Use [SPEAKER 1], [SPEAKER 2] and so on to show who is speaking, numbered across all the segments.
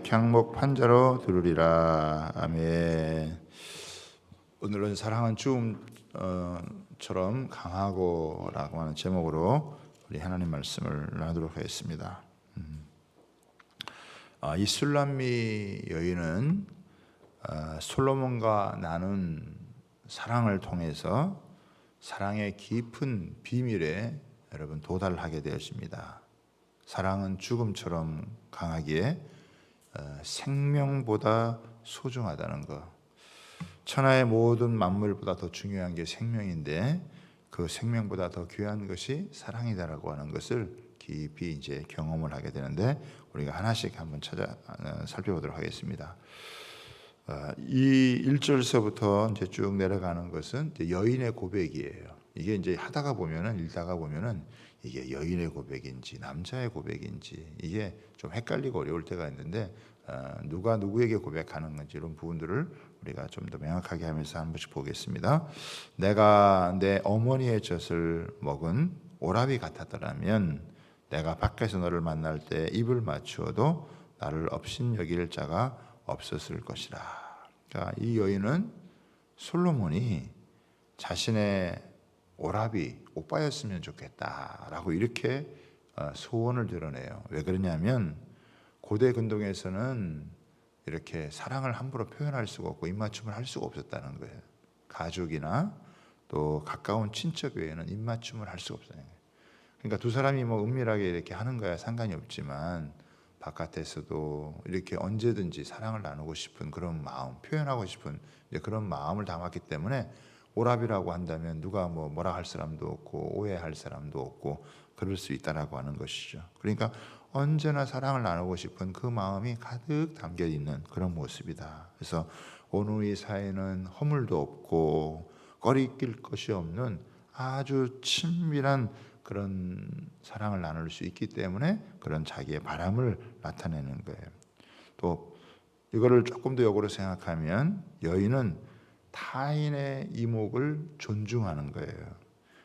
[SPEAKER 1] 백향목 판자로 두르리라. 아멘. 오늘은 사랑은 죽음처럼 강하고라고 하는 제목으로 우리 하나님 말씀을 나누도록 하겠습니다. 이 술람미 여인은 솔로몬과 나눈 사랑을 통해서 사랑의 깊은 비밀에 여러분 도달하게 되었습니다. 사랑은 죽음처럼 강하기에 생명보다 소중하다는 것. 천하의 모든 만물보다 더 중요한 게 생명인데 그 생명보다 더 귀한 것이 사랑이다라고 하는 것을 깊이 이제 경험을 하게 되는데 우리가 하나씩 한번 살펴보도록 하겠습니다. 이 1절서부터 이제 쭉 내려가는 것은 이제 여인의 고백이에요. 이게 이제 읽다가 보면은 이게 여인의 고백인지 남자의 고백인지 이게 좀 헷갈리고 어려울 때가 있는데 누가 누구에게 고백하는 건지 이런 부분들을 우리가 좀 더 명확하게 하면서 한 번씩 보겠습니다. 내가 내 어머니의 젖을 먹은 오라비 같았더라면 내가 밖에서 너를 만날 때 입을 맞추어도 나를 업신여길 자가 없었을 것이라. 그러니까 이 여인은 솔로몬이 자신의 오라비 오빠였으면 좋겠다라고 이렇게 소원을 드러내요. 왜 그러냐면 고대 근동에서는 이렇게 사랑을 함부로 표현할 수가 없고 입맞춤을 할 수가 없었다는 거예요. 가족이나 또 가까운 친척 외에는 입맞춤을 할 수가 없어요. 그러니까 두 사람이 뭐 은밀하게 이렇게 하는 거야 상관이 없지만 바깥에서도 이렇게 언제든지 사랑을 나누고 싶은 그런 마음, 표현하고 싶은 그런 마음을 담았기 때문에 오라비라고 한다면 누가 뭐라 할 사람도 없고 오해할 사람도 없고 그럴 수 있다라고 하는 것이죠. 그러니까 언제나 사랑을 나누고 싶은 그 마음이 가득 담겨 있는 그런 모습이다. 그래서 오늘의 사이는 허물도 없고 꺼리낄 것이 없는 아주 친밀한 그런 사랑을 나눌 수 있기 때문에 그런 자기의 바람을 나타내는 거예요. 또 이거를 조금 더 역으로 생각하면 여인은 타인의 이목을 존중하는 거예요.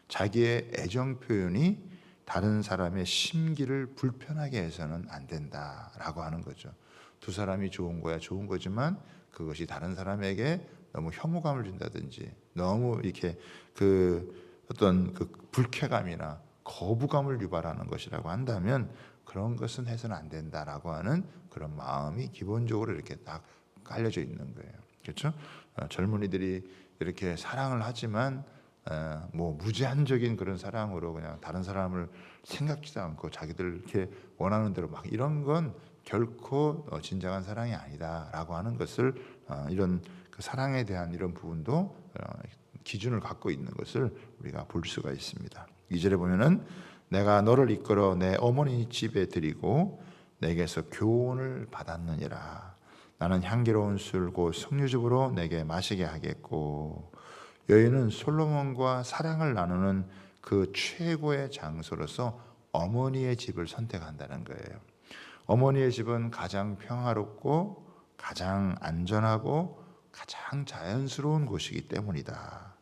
[SPEAKER 1] 자기의 애정 표현이 다른 사람의 심기를 불편하게 해서는 안 된다라고 하는 거죠. 두 사람이 좋은 거야 좋은 거지만 그것이 다른 사람에게 너무 혐오감을 준다든지 너무 이렇게 어떤 불쾌감이나 거부감을 유발하는 것이라고 한다면 그런 것은 해서는 안 된다라고 하는 그런 마음이 기본적으로 이렇게 딱 깔려져 있는 거예요. 그렇죠? 젊은이들이 이렇게 사랑을 하지만 뭐 무제한적인 그런 사랑으로 그냥 다른 사람을 생각지도 않고 자기들 이렇게 원하는 대로 막 이런 건 결코 진정한 사랑이 아니다라고 하는 것을 이런 그 사랑에 대한 이런 부분도 기준을 갖고 있는 것을 우리가 볼 수가 있습니다. 2절에 보면은 내가 너를 이끌어 내 어머니 집에 들이고 내게서 교훈을 받았느니라. 나는 향기로운 술 곧 석류즙으로 내게 마시게 하겠고. 여인은 솔로몬과 사랑을 나누는 그 최고의 장소로서 어머니의 집을 선택한다는 거예요. 어머니의 집은 가장 평화롭고 가장 안전하고 가장 자연스러운 곳이기 때문이다.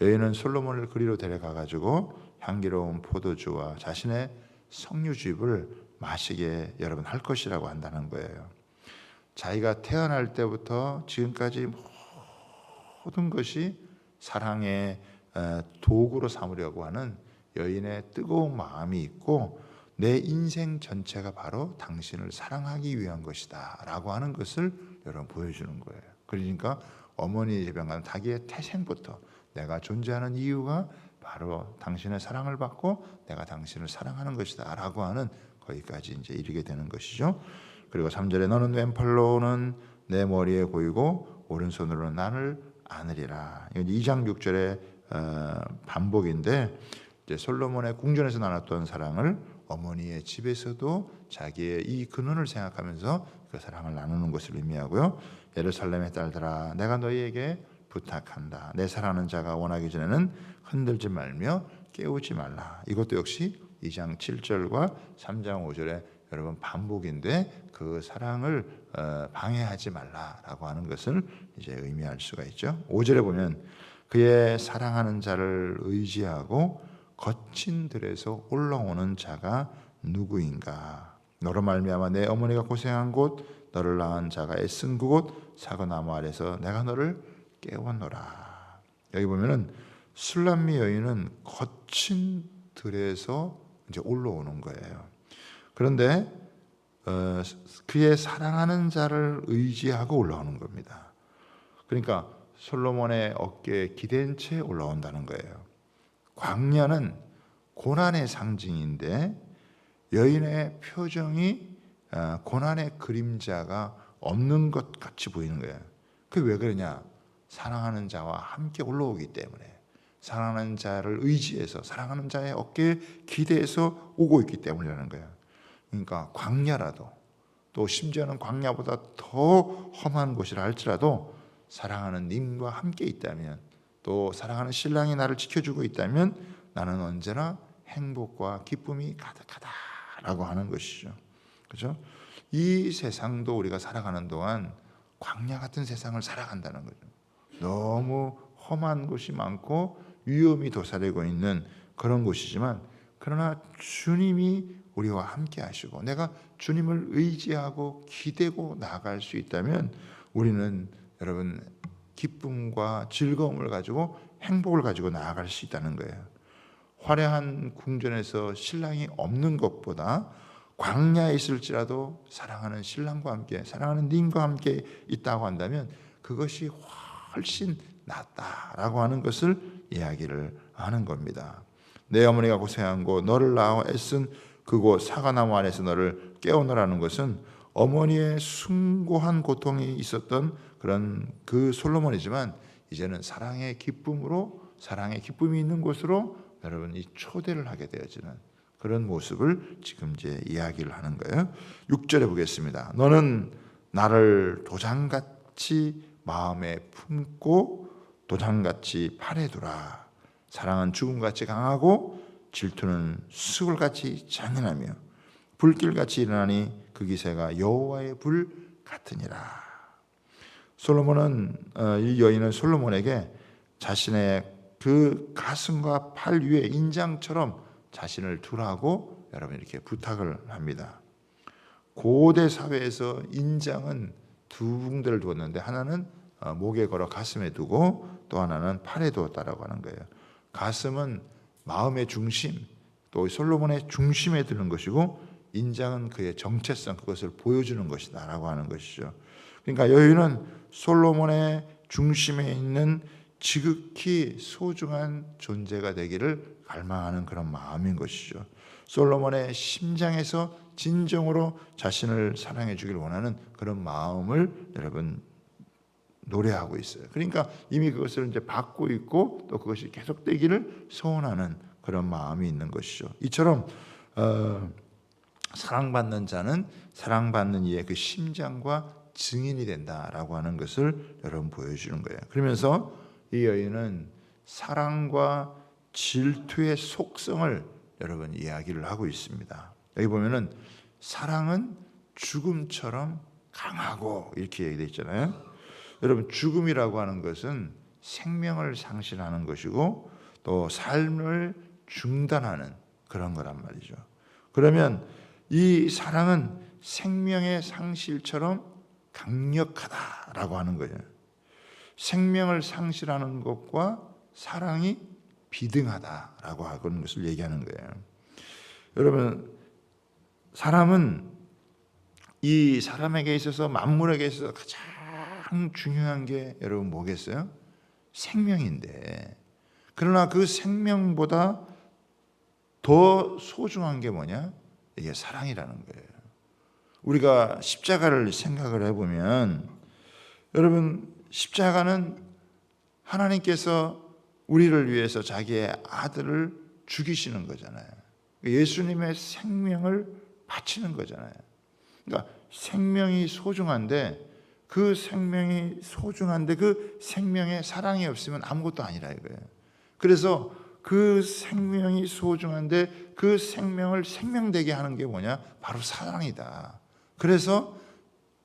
[SPEAKER 1] 여인은 솔로몬을 그리로 데려가 가지고 향기로운 포도주와 자신의 석류즙을 마시게 여러분 할 것이라고 한다는 거예요. 자기가 태어날 때부터 지금까지 모든 것이 사랑의 도구로 삼으려고 하는 여인의 뜨거운 마음이 있고 내 인생 전체가 바로 당신을 사랑하기 위한 것이다 라고 하는 것을 여러분 보여주는 거예요. 그러니까 어머니의 집에 가는 자기의 태생부터 내가 존재하는 이유가 바로 당신의 사랑을 받고 내가 당신을 사랑하는 것이다 라고 하는 거기까지 이제 이르게 되는 것이죠. 그리고 3절에 너는 왼팔로는 내 머리에 고이고 오른손으로는 나를 안으리라. 이건 2장 6절의 반복인데 이제 솔로몬의 궁전에서 나눴던 사랑을 어머니의 집에서도 자기의 이 근원을 생각하면서 그 사랑을 나누는 것을 의미하고요. 예루살렘의 딸들아 내가 너희에게 부탁한다. 내 사랑하는 자가 원하기 전에는 흔들지 말며 깨우지 말라. 이것도 역시 2장 7절과 3장 5절의 여러분 반복인데 그 사랑을 방해하지 말라라고 하는 것을 이제 의미할 수가 있죠. 5절에 보면 그의 사랑하는 자를 의지하고 거친 들에서 올라오는 자가 누구인가? 너로 말미암아 내 어머니가 고생한 곳 너를 낳은 자가 애쓴 그곳 사과나무 아래서 내가 너를 깨웠노라. 여기 보면은 술람미 여인은 거친 들에서 이제 올라오는 거예요. 그런데 그의 사랑하는 자를 의지하고 올라오는 겁니다. 그러니까 솔로몬의 어깨에 기댄 채 올라온다는 거예요. 광야는 고난의 상징인데 여인의 표정이 고난의 그림자가 없는 것 같이 보이는 거예요. 그게 왜 그러냐? 사랑하는 자와 함께 올라오기 때문에, 사랑하는 자를 의지해서 사랑하는 자의 어깨에 기대해서 오고 있기 때문이라는 거예요. 그러니까 광야라도, 또 심지어는 광야보다 더 험한 곳이라 할지라도 사랑하는 님과 함께 있다면, 또 사랑하는 신랑이 나를 지켜주고 있다면 나는 언제나 행복과 기쁨이 가득하다라고 하는 것이죠. 그렇죠? 이 세상도 우리가 살아가는 동안 광야 같은 세상을 살아간다는 거죠. 너무 험한 곳이 많고 위험이 도사리고 있는 그런 곳이지만, 그러나 주님이 우리와 함께 하시고 내가 주님을 의지하고 기대고 나아갈 수 있다면 우리는 여러분 기쁨과 즐거움을 가지고 행복을 가지고 나아갈 수 있다는 거예요. 화려한 궁전에서 신랑이 없는 것보다 광야에 있을지라도 사랑하는 신랑과 함께, 사랑하는 님과 함께 있다고 한다면 그것이 훨씬 낫다라고 하는 것을 이야기를 하는 겁니다. 내 어머니가 고생한 곳, 너를 낳아 애쓴 그곳 사과나무 안에서 너를 깨우노라는 것은 어머니의 숭고한 고통이 있었던 그런 그 솔로몬이지만, 이제는 사랑의 기쁨으로, 사랑의 기쁨이 있는 곳으로 여러분이 초대를 하게 되어지는 그런 모습을 지금 이제 이야기를 하는 거예요. 6절에 보겠습니다. 너는 나를 도장같이 마음에 품고 도장같이 팔에 두라. 사랑은 죽음같이 강하고 질투는 수골같이 잔인하며 불길같이 일어나니 그 기세가 여호와의 불 같으니라. 솔로몬은 이 여인은 솔로몬에게 자신의 그 가슴과 팔 위에 인장처럼 자신을 두라고 여러분 이렇게 부탁을 합니다. 고대 사회에서 인장은 두 붕대를 두었는데 하나는 목에 걸어 가슴에 두고 또 하나는 팔에 두었다라고 하는 거예요. 가슴은 마음의 중심, 또 솔로몬의 중심에 드는 것이고, 인장은 그의 정체성, 그것을 보여주는 것이다라고 하는 것이죠. 그러니까 여인은 솔로몬의 중심에 있는 지극히 소중한 존재가 되기를 갈망하는 그런 마음인 것이죠. 솔로몬의 심장에서 진정으로 자신을 사랑해 주길 원하는 그런 마음을 여러분 노래하고 있어요. 그러니까 이미 그것을 이제 받고 있고 또 그것이 계속되기를 소원하는 그런 마음이 있는 것이죠. 이처럼 사랑받는 자는 사랑받는 이의 그 심장과 증인이 된다라고 하는 것을 여러분 보여주는 거예요. 그러면서 이 여인은 사랑과 질투의 속성을 여러분 이야기를 하고 있습니다. 여기 보면은 사랑은 죽음처럼 강하고 이렇게 얘기되어 있잖아요. 여러분 죽음이라고 하는 것은 생명을 상실하는 것이고 또 삶을 중단하는 그런 거란 말이죠. 그러면 이 사랑은 생명의 상실처럼 강력하다라고 하는 거예요. 생명을 상실하는 것과 사랑이 비등하다라고 하는 것을 얘기하는 거예요. 여러분 사람은 이 사람에게 있어서 만물에게 있어서 가장 중요한 게 여러분 뭐겠어요? 생명인데, 그러나 그 생명보다 더 소중한 게 뭐냐? 이게 사랑이라는 거예요. 우리가 십자가를 생각을 해보면 여러분 십자가는 하나님께서 우리를 위해서 자기의 아들을 죽이시는 거잖아요. 예수님의 생명을 바치는 거잖아요. 그러니까 생명이 소중한데 그 생명에 사랑이 없으면 아무것도 아니라 이거예요. 그래서 그 생명이 소중한데 그 생명을 생명되게 하는 게 뭐냐? 바로 사랑이다. 그래서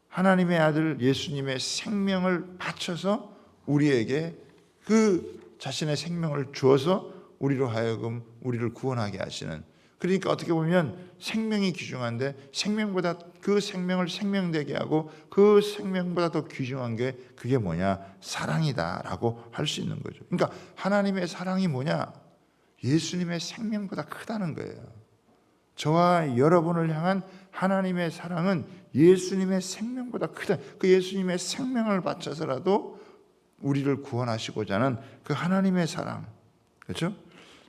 [SPEAKER 1] 하나님의 아들 예수님의 생명을 바쳐서 우리에게 그 자신의 생명을 주어서 우리로 하여금 우리를 구원하게 하시는, 그러니까 어떻게 보면 생명이 귀중한데 생명보다 그 생명을 생명되게 하고 그 생명보다 더 귀중한 게 그게 뭐냐? 사랑이다라고 할 수 있는 거죠. 그러니까 하나님의 사랑이 뭐냐? 예수님의 생명보다 크다는 거예요. 저와 여러분을 향한 하나님의 사랑은 예수님의 생명보다 크다. 그 예수님의 생명을 바쳐서라도 우리를 구원하시고자 하는 그 하나님의 사랑, 그렇죠?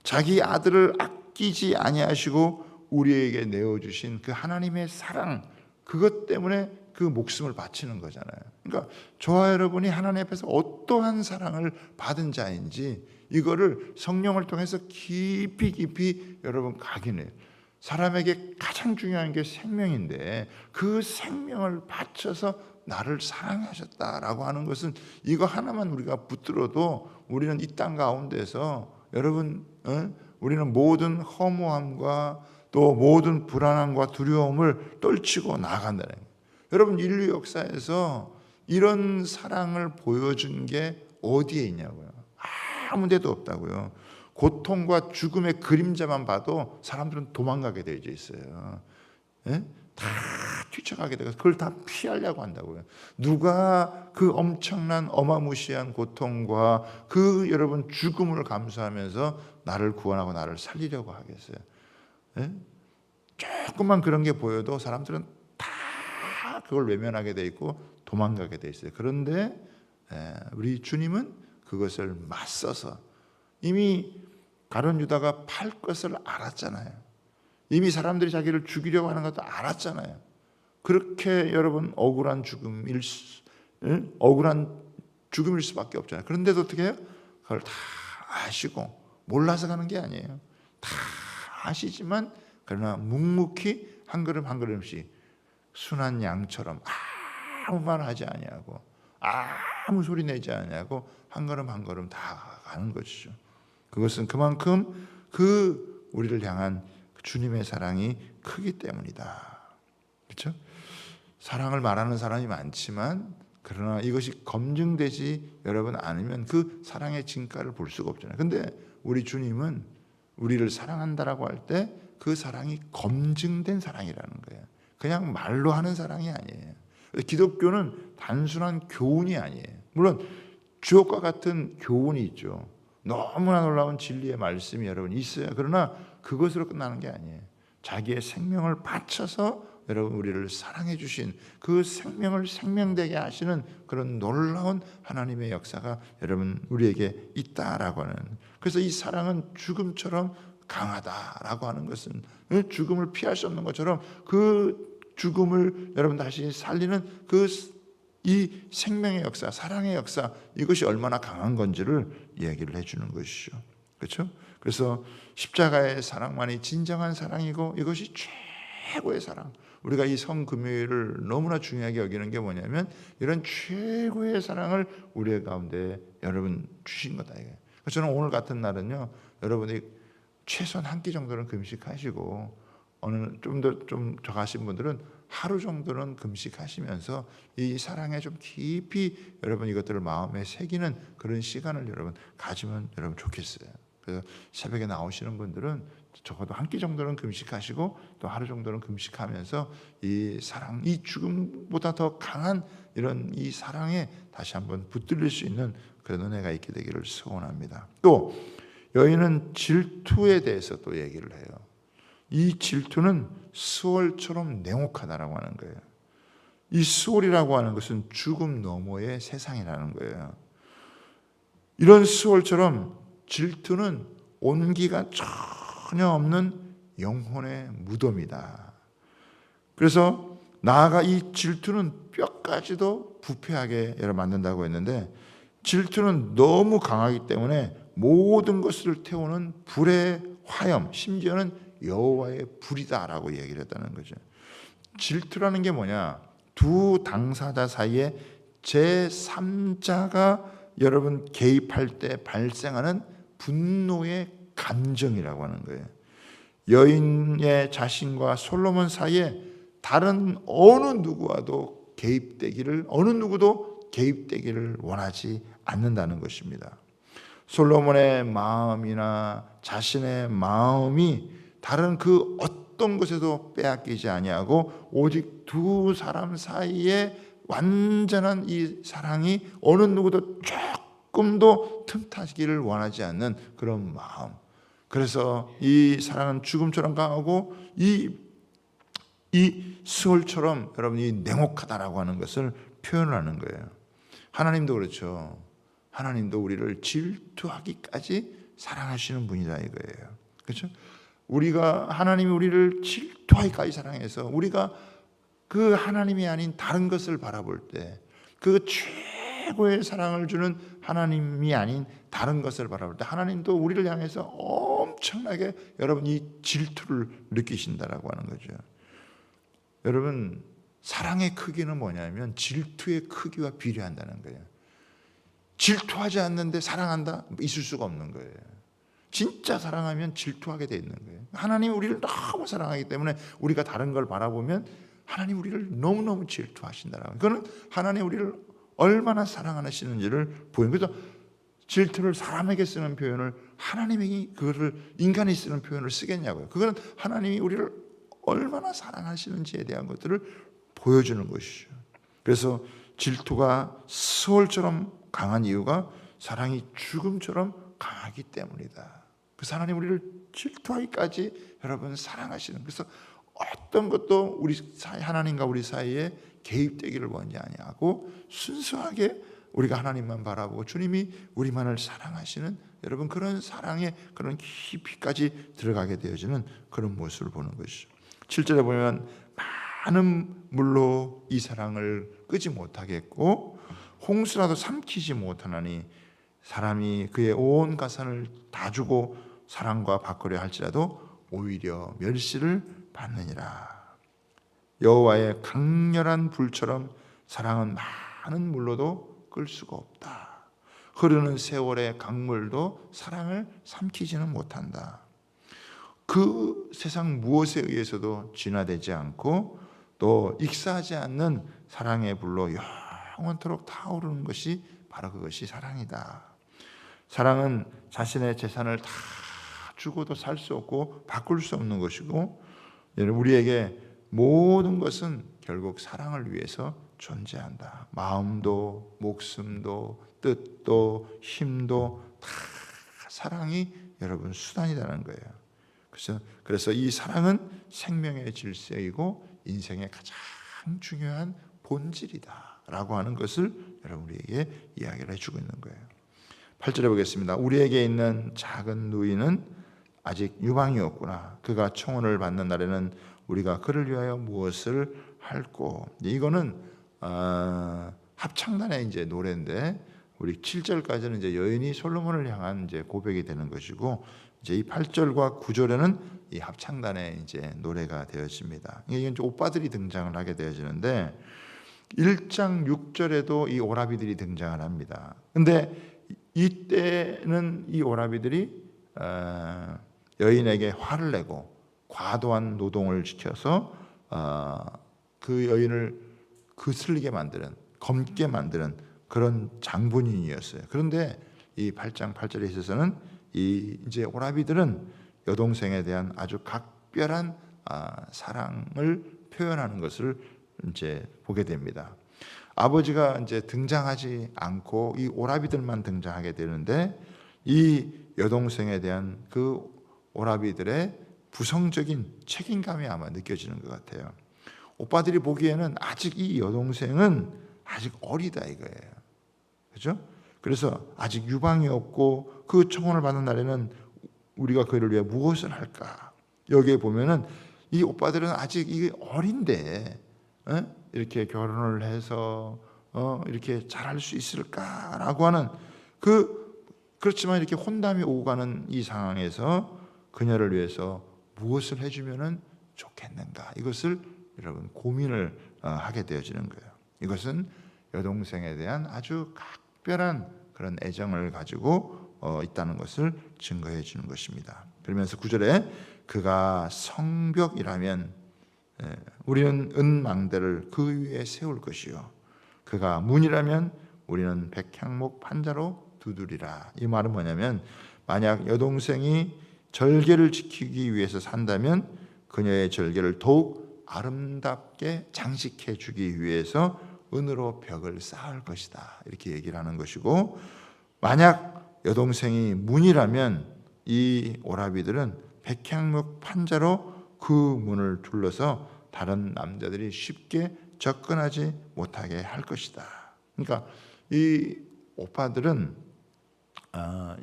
[SPEAKER 1] 자기 아들을 아끼지 아니하시고 우리에게 내어주신 그 하나님의 사랑, 그것 때문에 그 목숨을 바치는 거잖아요. 그러니까 저와 여러분이 하나님 앞에서 어떠한 사랑을 받은 자인지 이거를 성령을 통해서 깊이 여러분 각인해요. 사람에게 가장 중요한 게 생명인데 그 생명을 바쳐서 나를 사랑하셨다라고 하는 것은 이거 하나만 우리가 붙들어도 우리는 이 땅 가운데서 여러분 우리는 모든 허무함과 또 모든 불안함과 두려움을 떨치고 나아간다는 거예요. 여러분 인류 역사에서 이런 사랑을 보여준 게 어디에 있냐고요. 아무 데도 없다고요. 고통과 죽음의 그림자만 봐도 사람들은 도망가게 되어 있어요. 예? 다 뛰쳐가게 되고 그걸 다 피하려고 한다고요. 누가 그 엄청난 어마무시한 고통과 그 여러분 죽음을 감수하면서 나를 구원하고 나를 살리려고 하겠어요. 예? 조금만 그런 게 보여도 사람들은 다 그걸 외면하게 돼 있고 도망가게 돼 있어요. 그런데 우리 주님은 그것을 맞서서 이미 가룟 유다가 팔 것을 알았잖아요. 이미 사람들이 자기를 죽이려고 하는 것도 알았잖아요. 그렇게 여러분 억울한 죽음일 수밖에 없잖아요. 그런데도 어떻게 해요? 그걸 다 아시고 몰라서 가는 게 아니에요. 다 아시지만 그러나 묵묵히 한 걸음 한 걸음씩 순한 양처럼 아무 말 하지 아니하고 아무 소리 내지 아니하고 한 걸음 한 걸음 다 가는 것이죠. 그것은 그만큼 그 우리를 향한 주님의 사랑이 크기 때문이다. 그렇죠? 사랑을 말하는 사람이 많지만 그러나 이것이 검증되지 여러분 않으면 그 사랑의 진가를 볼 수가 없잖아요. 근데 우리 주님은 우리를 사랑한다라고 할 때 그 사랑이 검증된 사랑이라는 거예요. 그냥 말로 하는 사랑이 아니에요. 기독교는 단순한 교훈이 아니에요. 물론 주옥과 같은 교훈이 있죠. 너무나 놀라운 진리의 말씀이 여러분 있어요. 그러나 그것으로 끝나는 게 아니에요. 자기의 생명을 바쳐서 여러분 우리를 사랑해 주신 그 생명을 생명되게 하시는 그런 놀라운 하나님의 역사가 여러분 우리에게 있다라고 하는. 그래서 이 사랑은 죽음처럼 강하다라고 하는 것은 죽음을 피할 수 없는 것처럼 그 죽음을 여러분 다시 살리는 이 생명의 역사, 사랑의 역사, 이것이 얼마나 강한 건지를 이야기를 해주는 것이죠. 그렇죠? 그래서 십자가의 사랑만이 진정한 사랑이고 이것이 최고의 사랑. 우리가 이 성금요일을 너무나 중요하게 여기는 게 뭐냐면 이런 최고의 사랑을 우리 가운데 여러분 주신 거다. 저는 오늘 같은 날은요, 여러분이 최소한 한 끼 정도는 금식하시고 어느 좀 적하신 분들은 하루 정도는 금식하시면서 이 사랑에 좀 깊이 여러분 이것들을 마음에 새기는 그런 시간을 여러분 가지면 여러분 좋겠어요. 그래서 새벽에 나오시는 분들은 적어도 한 끼 정도는 금식하시고 또 하루 정도는 금식하면서 이 사랑, 이 죽음보다 더 강한 이런 이 사랑에 다시 한번 붙들릴 수 있는 그런 은혜가 있게 되기를 소원합니다. 또 여인은 질투에 대해서 또 얘기를 해요. 이 질투는 수월처럼 냉혹하다라고 하는 거예요. 이 수월이라고 하는 것은 죽음 너머의 세상이라는 거예요. 이런 수월처럼 질투는 온기가 전혀 없는 영혼의 무덤이다. 그래서 나아가 이 질투는 뼈까지도 부패하게 만든다고 했는데 질투는 너무 강하기 때문에 모든 것을 태우는 불의 화염, 심지어는 여호와의 불이다라고 얘기를 했다는 거죠. 질투라는 게 뭐냐? 두 당사자 사이에 제3자가 여러분 개입할 때 발생하는 분노의 감정이라고 하는 거예요. 여인의 자신과 솔로몬 사이에 다른 어느 누구와도 어느 누구도 개입되기를 원하지 않는다는 것입니다. 솔로몬의 마음이나 자신의 마음이 다른 그 어떤 것에도 빼앗기지 아니하고 오직 두 사람 사이에 완전한 이 사랑이 어느 누구도 조금도 틈타기를 원하지 않는 그런 마음. 그래서 이 사랑은 죽음처럼 강하고 이 스월처럼 여러분이 냉혹하다라고 하는 것을 표현하는 거예요. 하나님도 그렇죠. 하나님도 우리를 질투하기까지 사랑하시는 분이다 이거예요. 그렇죠? 하나님이 우리를 질투하기까지 사랑해서 우리가 그 하나님이 아닌 다른 것을 바라볼 때, 그 최고의 사랑을 주는 하나님이 아닌 다른 것을 바라볼 때 하나님도 우리를 향해서 엄청나게 여러분 이 질투를 느끼신다라고 하는 거죠. 여러분, 사랑의 크기는 뭐냐면 질투의 크기와 비례한다는 거예요. 질투하지 않는데 사랑한다? 있을 수가 없는 거예요. 진짜 사랑하면 질투하게 돼 있는 거예요. 하나님이 우리를 너무 사랑하기 때문에 우리가 다른 걸 바라보면 하나님 우리를 너무너무 질투하신다라고. 그거는 하나님 우리를 얼마나 사랑하시는지를 보여요. 그래서 질투를 사람에게 쓰는 표현을 하나님이 그거를 인간이 쓰는 표현을 쓰겠냐고요. 그거는 하나님이 우리를 얼마나 사랑하시는지에 대한 것들을 보여주는 것이죠. 그래서 질투가 스월처럼 강한 이유가 사랑이 죽음처럼 강하기 때문이다. 그래서 하나님 우리를 질투하기까지 여러분 사랑하시는, 그래서 어떤 것도 우리 사이, 하나님과 우리 사이에 개입되기를 원치 아니하고 순수하게 우리가 하나님만 바라보고 주님이 우리만을 사랑하시는 여러분 그런 사랑의 그런 깊이까지 들어가게 되어지는 그런 모습을 보는 것이죠. 7절에 보면 많은 물로 이 사랑을 끄지 못하겠고 홍수라도 삼키지 못하나니 사람이 그의 온 가산을 다 주고 사랑과 바꾸려 할지라도 오히려 멸시를 받느니라. 여호와의 강렬한 불처럼 사랑은 많은 물로도 끌 수가 없다. 흐르는 세월의 강물도 사랑을 삼키지는 못한다. 그 세상 무엇에 의해서도 진화되지 않고 또 익사하지 않는 사랑의 불로 영원토록 타오르는 것이 바로 그것이 사랑이다. 사랑은 자신의 재산을 다 주고도 살 수 없고 바꿀 수 없는 것이고 우리에게 모든 것은 결국 사랑을 위해서 존재한다. 마음도 목숨도 뜻도 힘도 다 사랑이 여러분 수단이라는 거예요. 그래서 이 사랑은 생명의 질서이고 인생의 가장 중요한 본질이다라고 하는 것을 여러분에게 이야기를 해주고 있는 거예요. 8절에 보겠습니다. 우리에게 있는 작은 누이는 아직 유방이었구나. 그가 청혼을 받는 날에는 우리가 그를 위하여 무엇을 할꼬. 이거는 합창단의 이제 노래인데 우리 7절까지는 이제 여인이 솔로몬을 향한 이제 고백이 되는 것이고 이제 이 8절과 9절에는 이 합창단의 이제 노래가 되어집니다. 이게 이제 오빠들이 등장을 하게 되어지는데 1장 6절에도 이 오라비들이 등장을 합니다. 근데 이때는 이 오라비들이 여인에게 화를 내고 과도한 노동을 시켜서 그 여인을 거슬리게 만드는, 검게 만드는 그런 장본인이었어요. 그런데 이 8장 8절에 있어서는 이 이제 오라비들은 여동생에 대한 아주 각별한 사랑을 표현하는 것을 이제 보게 됩니다. 아버지가 이제 등장하지 않고 이 오라비들만 등장하게 되는데 이 여동생에 대한 그 오라비들의 부성적인 책임감이 아마 느껴지는 것 같아요. 오빠들이 보기에는 아직 이 여동생은 아직 어리다 이거예요. 그렇죠? 그래서 아직 유방이 없고 그 청혼을 받는 날에는 우리가 그를 위해 무엇을 할까? 여기에 보면은 이 오빠들은 아직 이게 어린데 이렇게 결혼을 해서 이렇게 잘할 수 있을까라고 하는 그렇지만 이렇게 혼담이 오고 가는 이 상황에서 그녀를 위해서 무엇을 해주면은 좋겠는가? 이것을 여러분 고민을 하게 되어지는 거예요. 이것은 여동생에 대한 아주 각별한 그런 애정을 가지고 있다는 것을 증거해 주는 것입니다. 그러면서 9절에 그가 성벽이라면 우리는 은망대를 그 위에 세울 것이요 그가 문이라면 우리는 백향목 판자로 두드리라. 이 말은 뭐냐면 만약 여동생이 절개를 지키기 위해서 산다면 그녀의 절개를 더욱 아름답게 장식해 주기 위해서 은으로 벽을 쌓을 것이다. 이렇게 얘기를 하는 것이고, 만약 여동생이 문이라면 이 오라비들은 백향목 판자로 그 문을 둘러서 다른 남자들이 쉽게 접근하지 못하게 할 것이다. 그러니까 이 오빠들은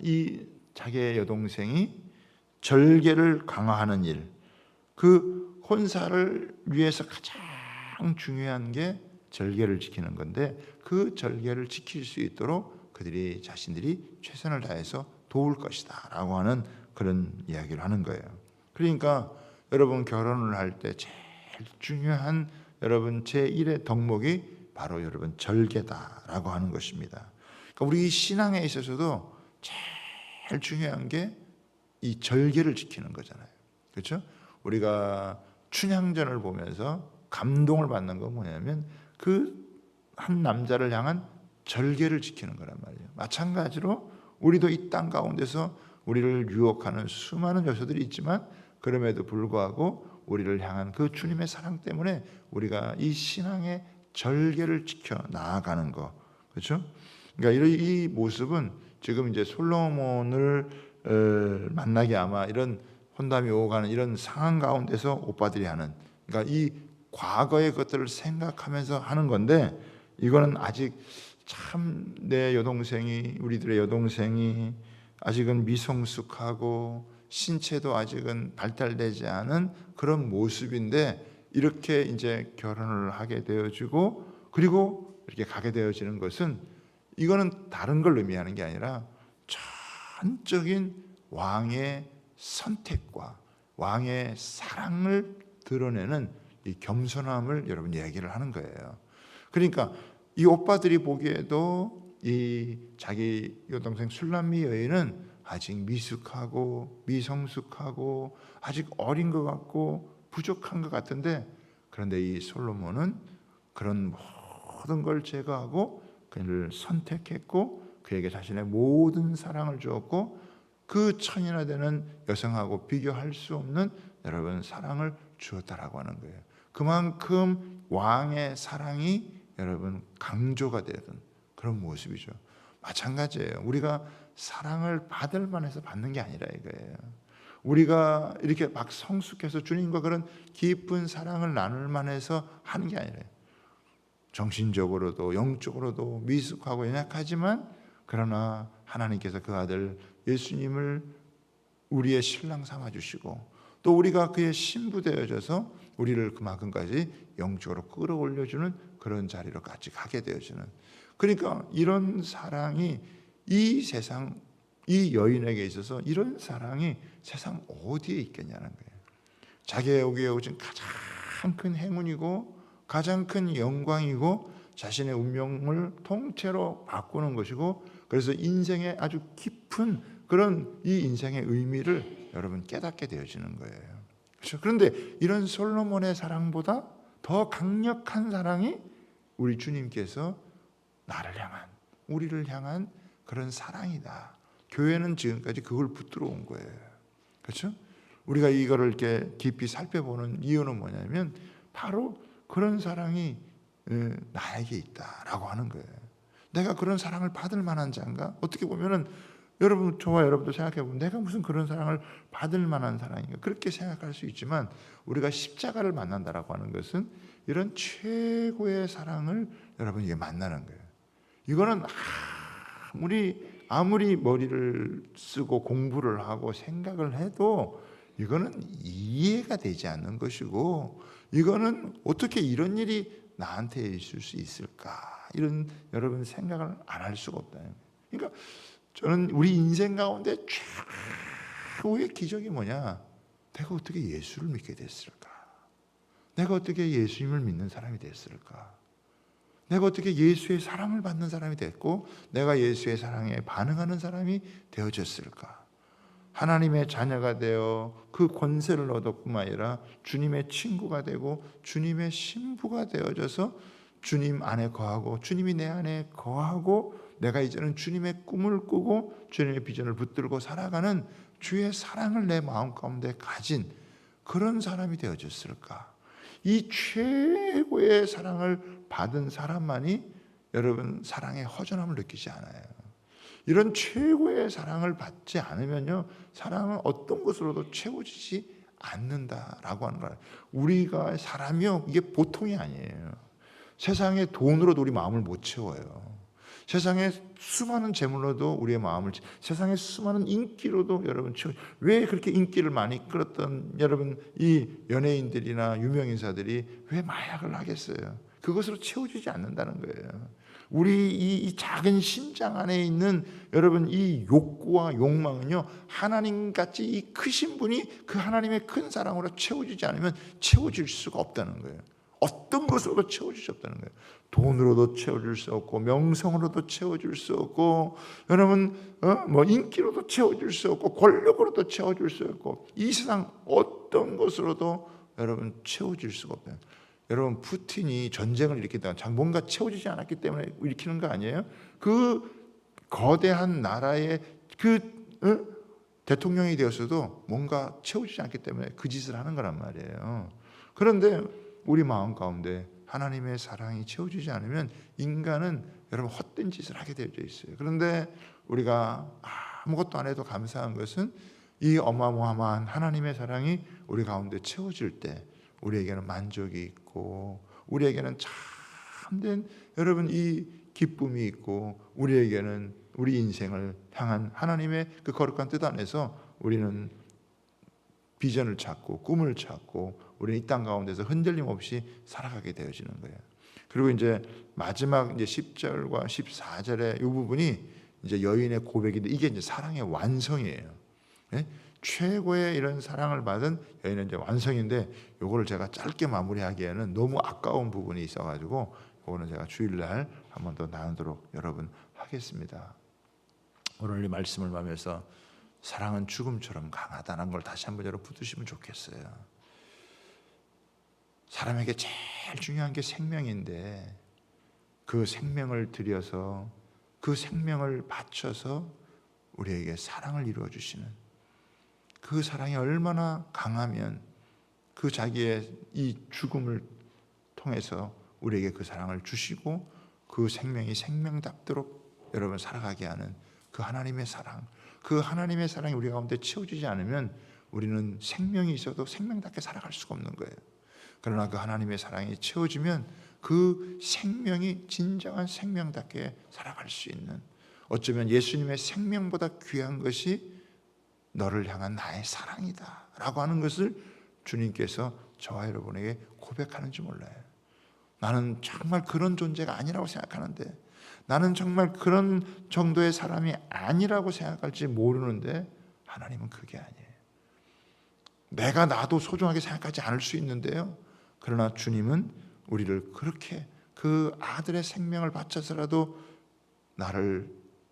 [SPEAKER 1] 이 자기의 여동생이 절개를 강화하는 일, 그 혼사를 위해서 가장 중요한 게 절개를 지키는 건데, 그 절개를 지킬 수 있도록 그들이 자신들이 최선을 다해서 도울 것이다 라고 하는 그런 이야기를 하는 거예요. 그러니까 여러분 결혼을 할 때 제일 중요한 여러분 제1의 덕목이 바로 여러분 절개다라고 하는 것입니다. 그러니까 우리 신앙에 있어서도 제일 중요한 게 이 절개를 지키는 거잖아요. 그렇죠? 우리가 춘향전을 보면서 감동을 받는 건 뭐냐면 그 한 남자를 향한 절개를 지키는 거란 말이에요. 마찬가지로 우리도 이 땅 가운데서 우리를 유혹하는 수많은 요소들이 있지만 그럼에도 불구하고 우리를 향한 그 주님의 사랑 때문에 우리가 이 신앙의 절개를 지켜 나아가는 거, 그렇죠? 그러니까 이 모습은 지금 이제 솔로몬을 만나게 아마 이런 혼담이 오가는 이런 상황 가운데서 오빠들이 하는, 그러니까 이 과거의 것들을 생각하면서 하는 건데, 이거는 아직 참 내 여동생이, 우리들의 여동생이 아직은 미성숙하고 신체도 아직은 발달되지 않은 그런 모습인데 이렇게 이제 결혼을 하게 되어지고 그리고 이렇게 가게 되어지는 것은, 이거는 다른 걸 의미하는 게 아니라 전적인 왕의 선택과 왕의 사랑을 드러내는 이 겸손함을 여러분 얘기를 하는 거예요. 그러니까 이 오빠들이 보기에도 이 자기 여동생 술람미 여인은 아직 미숙하고 미성숙하고 아직 어린 것 같고 부족한 것 같은데, 그런데 이 솔로몬은 그런 모든 걸 제거하고 그를 선택했고 그에게 자신의 모든 사랑을 주었고 그 천이나 되는 여성하고 비교할 수 없는 여러분 사랑을 주었다라고 하는 거예요. 그만큼 왕의 사랑이 여러분 강조가 되는 그런 모습이죠. 마찬가지예요. 우리가 사랑을 받을 만해서 받는 게 아니라 이거예요. 우리가 이렇게 막 성숙해서 주님과 그런 깊은 사랑을 나눌 만해서 하는 게 아니라, 정신적으로도 영적으로도 미숙하고 연약하지만 그러나 하나님께서 그 아들 예수님을 우리의 신랑 삼아주시고 또 우리가 그의 신부 되어져서 우리를 그만큼까지 영적으로 끌어올려주는 그런 자리로까지 가게 되어지는, 그러니까 이런 사랑이 이 세상, 이 여인에게 있어서 이런 사랑이 세상 어디에 있겠냐는 거예요. 자기에게 오신 가장 큰 행운이고 가장 큰 영광이고 자신의 운명을 통째로 바꾸는 것이고, 그래서 인생의 아주 깊은 그런 이 인생의 의미를 여러분 깨닫게 되어지는 거예요. 그렇죠? 그런데 이런 솔로몬의 사랑보다 더 강력한 사랑이 우리 주님께서 나를 향한, 우리를 향한 그런 사랑이다. 교회는 지금까지 그걸 붙들어 온 거예요. 그렇죠? 우리가 이거를 이렇게 깊이 살펴보는 이유는 뭐냐면 바로 그런 사랑이 나에게 있다라고 하는 거예요. 내가 그런 사랑을 받을 만한 자인가? 어떻게 보면은 여러분, 저와 여러분도 생각해 보면 내가 무슨 그런 사랑을 받을 만한 사랑인가? 그렇게 생각할 수 있지만 우리가 십자가를 만난다라고 하는 것은 이런 최고의 사랑을 여러분 이게 만나는 거예요. 이거는 아무리 머리를 쓰고 공부를 하고 생각을 해도 이거는 이해가 되지 않는 것이고, 이거는 어떻게 이런 일이 나한테 있을 수 있을까? 이런 여러분 생각을 안 할 수가 없다. 그러니까 저는 우리 인생 가운데 최고의 기적이 뭐냐? 내가 어떻게 예수를 믿게 됐을까? 내가 어떻게 예수님을 믿는 사람이 됐을까? 내가 어떻게 예수의 사랑을 받는 사람이 됐고 내가 예수의 사랑에 반응하는 사람이 되어졌을까? 하나님의 자녀가 되어 그 권세를 얻었뿐만 아니라 주님의 친구가 되고 주님의 신부가 되어져서 주님 안에 거하고 주님이 내 안에 거하고 내가 이제는 주님의 꿈을 꾸고 주님의 비전을 붙들고 살아가는 주의 사랑을 내 마음 가운데 가진 그런 사람이 되어졌을까? 이 최고의 사랑을 받은 사람만이 여러분 사랑의 허전함을 느끼지 않아요. 이런 최고의 사랑을 받지 않으면요, 사랑은 어떤 것으로도 채워지지 않는다라고 하는 거예요. 우리가 사람이요, 이게 보통이 아니에요. 세상의 돈으로도 우리 마음을 못 채워요. 세상의 수많은 재물로도 우리의 마음을, 세상의 수많은 인기로도 여러분 채워. 왜 그렇게 인기를 많이 끌었던 여러분 이 연예인들이나 유명인사들이 왜 마약을 하겠어요? 그것으로 채워지지 않는다는 거예요. 우리 이 작은 심장 안에 있는 여러분 이 욕구와 욕망은요, 하나님같이 이 크신 분이 그 하나님의 큰 사랑으로 채워지지 않으면 채워질 수가 없다는 거예요. 어떤 것으로도 채워질 수 없다는 거예요. 돈으로도 채워질 수 없고, 명성으로도 채워질 수 없고, 여러분 인기로도 채워질 수 없고, 권력으로도 채워질 수 없고, 이 세상 어떤 것으로도 여러분 채워질 수가 없어요. 여러분 푸틴이 전쟁을 일으키다가 뭔가 채워지지 않았기 때문에 일으키는 거 아니에요? 그 거대한 나라의 대통령이 되었어도 뭔가 채워지지 않기 때문에 그 짓을 하는 거란 말이에요. 그런데 우리 마음 가운데 하나님의 사랑이 채워지지 않으면 인간은 여러분 헛된 짓을 하게 되어져 있어요. 그런데 우리가 아무것도 안 해도 감사한 것은 이 어마어마한 하나님의 사랑이 우리 가운데 채워질 때 우리에게는 만족이 있고, 우리에게는 참된 여러분 이 기쁨이 있고, 우리에게는 우리 인생을 향한 하나님의 그 거룩한 뜻 안에서 우리는 비전을 찾고 꿈을 찾고 우리는 이 땅 가운데서 흔들림 없이 살아가게 되어지는 거예요. 그리고 이제 마지막 이제 10절과 14절의 이 부분이 이제 여인의 고백인데, 이게 이제 사랑의 완성이에요. 네? 최고의 이런 사랑을 받은 여인은 이제 완성인데, 요거를 제가 짧게 마무리하기에는 너무 아까운 부분이 있어가지고 요거는 제가 주일날 한 번 더 나누도록 여러분 하겠습니다. 오늘 이 말씀을 보면서 사랑은 죽음처럼 강하다는 걸 다시 한번 여러분 붙드시면 좋겠어요. 사람에게 제일 중요한 게 생명인데, 그 생명을 들여서 그 생명을 바쳐서 우리에게 사랑을 이루어 주시는 그 사랑이 얼마나 강하면 그 자기의 이 죽음을 통해서 우리에게 그 사랑을 주시고 그 생명이 생명답도록 여러분 살아가게 하는 그 하나님의 사랑, 그 하나님의 사랑이 우리 가운데 채워지지 않으면 우리는 생명이 있어도 생명답게 살아갈 수가 없는 거예요. 그러나 그 하나님의 사랑이 채워지면 그 생명이 진정한 생명답게 살아갈 수 있는, 어쩌면 예수님의 생명보다 귀한 것이 너를 향한 나의 사랑이다 라고 하는 것을 주님께서 저와 여러분에게 고백하는지 몰라요. 나는 정말 그런 존재가 아니라고 생각하는데, 나는 정말 그런 정도의 사람이 아니라고 생각할지 모르는데, 하나님은 그게 아니에요. 내가 나도 소중하게 생각하지 않을 수 있는데요, 그러나 주님은 우리를 그렇게 그 아들의 생명을 바쳐서라도 나를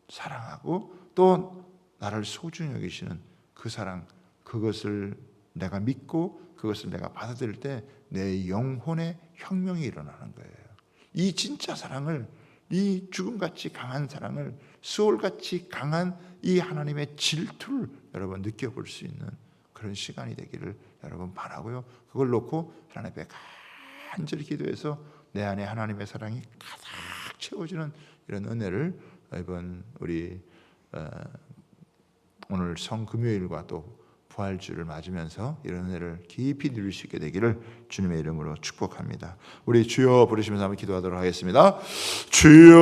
[SPEAKER 1] 사랑하고 또 나를 소중히 여기시는 그 사랑, 그것을 내가 믿고 그것을 내가 받아들일 때 내 영혼의 혁명이 일어나는 거예요. 이 진짜 사랑을, 이 죽음같이 강한 사랑을, 수월같이 강한 이 하나님의 질투를 여러분 느껴볼 수 있는 그런 시간이 되기를 여러분 바라고요. 그걸 놓고 하나님 앞에 간절히 기도해서 내 안에 하나님의 사랑이 가득 채워지는 이런 은혜를 이번 우리 오늘 성금요일과 또 부활주를 맞으면서 이런 은혜를 깊이 누릴 수 있게 되기를 주님의 이름으로 축복합니다. 우리 주여 부르시면서 한번 기도하도록 하겠습니다. 주여.